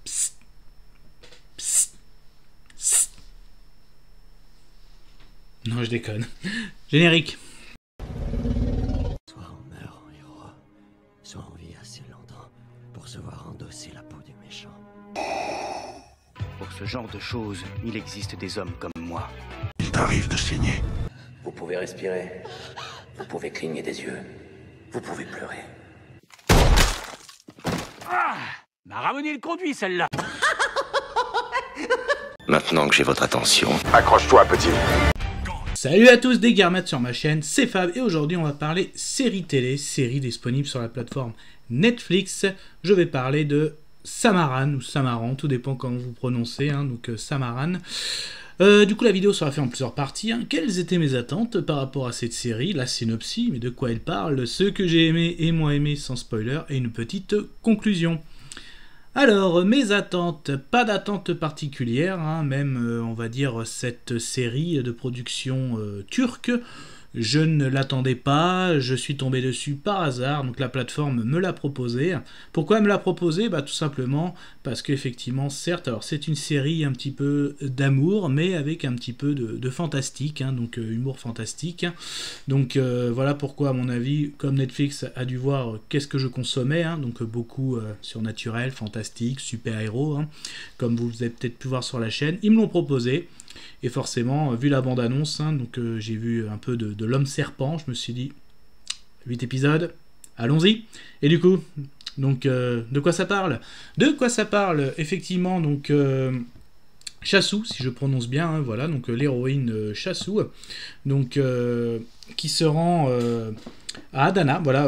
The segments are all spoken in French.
Psst, psst, psst. Non, je déconne. Générique. Soit on meurt en héros, soit on vit assez longtemps pour se voir endosser la peau du méchant. Pour ce genre de choses, il existe des hommes comme moi. Il t'arrive de saigner. Vous pouvez respirer, vous pouvez cligner des yeux, vous pouvez pleurer. Ah, m'a ramené le conduit celle-là. Maintenant que j'ai votre attention, Accroche-toi, petit. Salut à tous, des Garmates sur ma chaîne, c'est Fab et aujourd'hui on va parler série télé, série disponible sur la plateforme Netflix. Je vais parler de Samaran ou Samaran, tout dépend comment vous prononcez, hein, donc Samaran. Du coup la vidéo sera faite en plusieurs parties. Hein. Quelles étaient mes attentes par rapport à cette série, la synopsis, mais de quoi elle parle, ce que j'ai aimé et moins aimé sans spoiler, et une petite conclusion. Alors, mes attentes, pas d'attente particulière, hein, même on va dire cette série de production turque, je ne l'attendais pas, je suis tombé dessus par hasard, donc la plateforme me l'a proposé. Pourquoi elle me l'a proposé? Bah tout simplement parce qu'effectivement, certes, alors c'est une série un petit peu d'amour, mais avec un petit peu de fantastique, hein, donc humour fantastique. Donc voilà pourquoi à mon avis, comme Netflix a dû voir qu'est-ce que je consommais, hein, donc beaucoup surnaturel, fantastique, super-héros, hein, comme vous avez peut-être pu voir sur la chaîne, ils me l'ont proposé. Et forcément, vu la bande-annonce, hein, donc j'ai vu un peu de l'homme serpent, je me suis dit, 8 épisodes, allons-y. Et du coup, donc de quoi ça parle? De quoi ça parle? Effectivement, donc Chasu, si je prononce bien, hein, voilà, donc l'héroïne Chasu, donc qui se rend à Adana, voilà,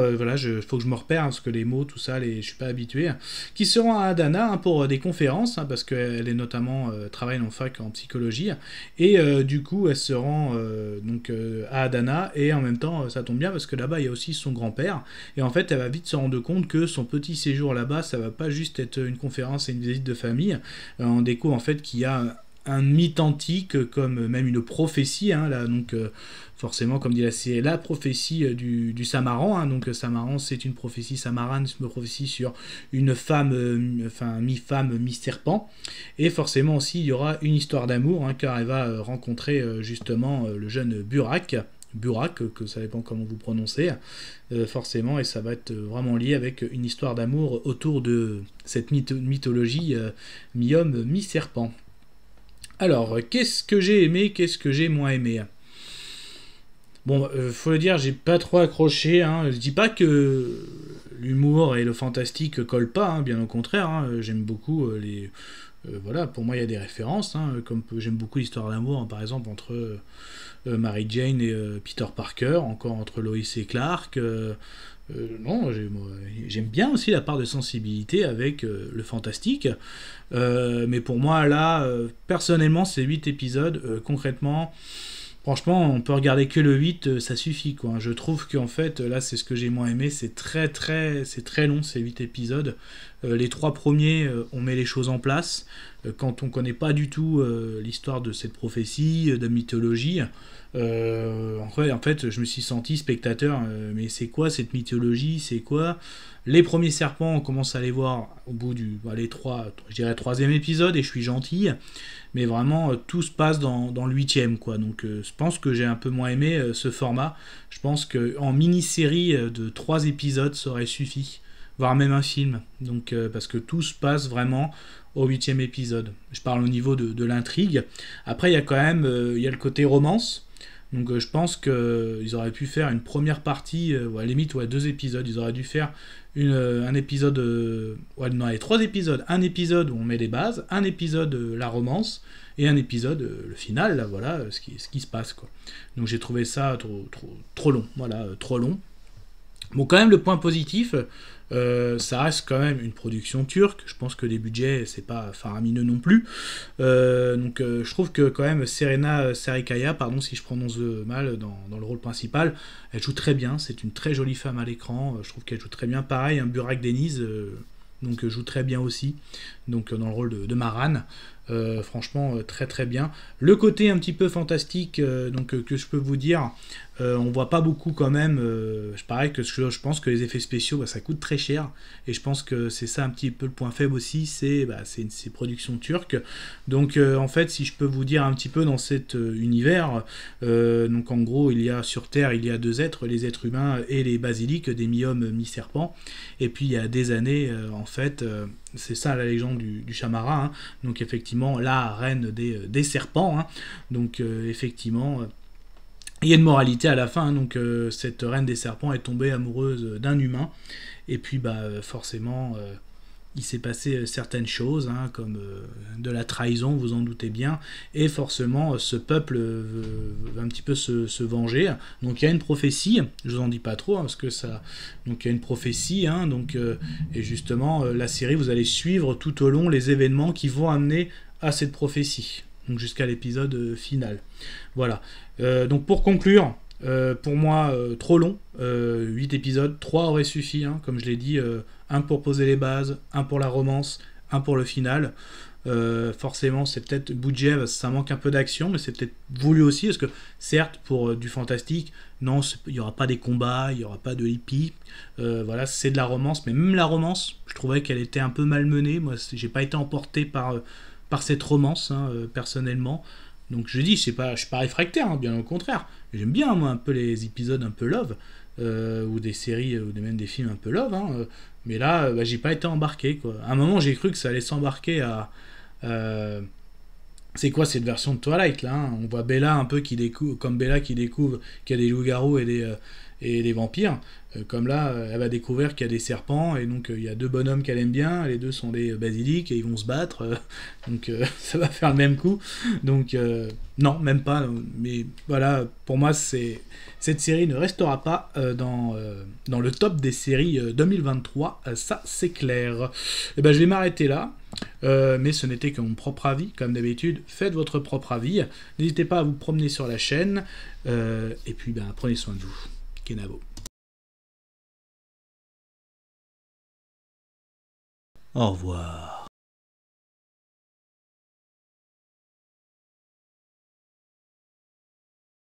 faut que je me repère, hein, parce que les mots, tout ça, je suis pas habitué, qui se rend à Adana, hein, pour des conférences, hein, parce qu'elle est notamment travaille en fac en psychologie, et du coup elle se rend donc à Adana, et en même temps ça tombe bien parce que là-bas il y a aussi son grand-père, et en fait elle va vite se rendre compte que son petit séjour là-bas, ça va pas juste être une conférence et une visite de famille, on découvre en fait qu'il y a un mythe antique, comme même une prophétie, hein, là, donc forcément, comme dit la série, la prophétie du Samaran, hein, donc Samaran, c'est une prophétie, Samaran, c'est une prophétie sur une femme, enfin mi-femme, mi-serpent, et forcément aussi, il y aura une histoire d'amour, hein, car elle va rencontrer justement le jeune Burak, que ça dépend comment vous prononcez, forcément, et ça va être vraiment lié avec une histoire d'amour autour de cette mythologie mi-homme, mi-serpent. Alors, qu'est-ce que j'ai aimé, qu'est-ce que j'ai moins aimé? Bon, faut le dire, j'ai pas trop accroché, hein. Je dis pas que l'humour et le fantastique collent pas, hein, bien au contraire, hein. J'aime beaucoup les... voilà, pour moi il y a des références, hein, comme j'aime beaucoup l'histoire d'amour, hein, par exemple, entre Mary Jane et Peter Parker, encore entre Lois et Clark... non, j'aime bien aussi la part de sensibilité avec le fantastique, mais pour moi là, personnellement, ces 8 épisodes, concrètement, franchement, on peut regarder que le 8, ça suffit, quoi. Je trouve qu'en fait, là, c'est ce que j'ai moins aimé, c'est très long, ces 8 épisodes. Les 3 premiers, on met les choses en place, quand on connaît pas du tout l'histoire de cette prophétie, de mythologie. En fait, je me suis senti spectateur, mais c'est quoi cette mythologie, c'est quoi? Les premiers serpents, on commence à les voir au bout du je dirais 3e épisode, et je suis gentil, mais vraiment tout se passe dans le 8e, quoi. Donc je pense que j'ai un peu moins aimé ce format. Je pense qu'en mini-série de 3 épisodes, ça aurait suffi, voire même un film, donc parce que tout se passe vraiment au 8e épisode. Je parle au niveau de l'intrigue. Après, il y a quand même il y a le côté romance. Donc je pense qu'ils auraient pu faire une première partie, à la limite, 2 épisodes. Ils auraient dû faire un épisode... non, les 3 épisodes. Un épisode où on met les bases, un épisode la romance, et un épisode le final, là, voilà, ce qui se passe, quoi. Donc j'ai trouvé ça trop long. Voilà, trop long. Bon, quand même, le point positif, ça reste quand même une production turque. Je pense que les budgets, c'est pas faramineux non plus. Donc, je trouve que quand même, Serena Sarıkaya, pardon si je prononce mal, dans le rôle principal, elle joue très bien. C'est une très jolie femme à l'écran. Je trouve qu'elle joue très bien. Pareil, Burak Deniz, donc joue très bien aussi. Donc, dans le rôle de Maran. Franchement, très très bien. Le côté un petit peu fantastique, que je peux vous dire, on voit pas beaucoup quand même. Pareil que je pense que les effets spéciaux, ça coûte très cher, et je pense que c'est ça un petit peu le point faible aussi, c'est ces productions turques. Donc en fait, si je peux vous dire un petit peu dans cet univers, donc en gros, sur Terre, il y a deux êtres, les êtres humains et les basiliques, des mi-hommes, mi-serpents. Et puis il y a des années, en fait, c'est ça la légende du Shamara, hein. Donc effectivement, la reine des serpents, hein. Donc effectivement, il y a une moralité à la fin, hein. Donc cette reine des serpents est tombée amoureuse d'un humain, et puis forcément il s'est passé certaines choses, hein, comme de la trahison, vous en doutez bien, et forcément ce peuple veut un petit peu se venger. Donc il y a une prophétie, je vous en dis pas trop, hein, parce que ça, donc il y a une prophétie, hein, donc et justement la série, vous allez suivre tout au long les événements qui vont amener à cette prophétie, donc jusqu'à l'épisode final. Voilà. Donc pour conclure, pour moi, trop long, 8 épisodes, 3 auraient suffi, hein, comme je l'ai dit, un pour poser les bases, un pour la romance, un pour le final. Forcément, c'est peut-être budget, ça manque un peu d'action, mais c'est peut-être voulu aussi, parce que certes, pour du fantastique, non, il n'y aura pas des combats, il n'y aura pas de hippie, voilà, c'est de la romance, mais même la romance, je trouvais qu'elle était un peu malmenée. Moi, j'ai pas été emporté par cette romance, hein, personnellement. Donc je dis, je suis pas réfractaire, hein, bien au contraire. J'aime bien, moi, un peu les épisodes un peu love, ou des séries, ou même des films un peu love, hein, mais là, j'ai pas été embarqué, quoi. À un moment, j'ai cru que ça allait s'embarquer à... c'est quoi cette version de Twilight, là, hein. On voit Bella un peu qui découvre qu'il y a des loups-garous et des vampires. Comme là, elle va découvrir qu'il y a des serpents, et donc il y a deux bonhommes qu'elle aime bien, les deux sont des basiliques, et ils vont se battre, donc ça va faire le même coup. Donc non, même pas, mais voilà, pour moi, cette série ne restera pas dans le top des séries 2023, ça c'est clair. Et je vais m'arrêter là, mais ce n'était que mon propre avis, comme d'habitude, faites votre propre avis, n'hésitez pas à vous promener sur la chaîne, et puis prenez soin de vous. Kenavo. Au revoir.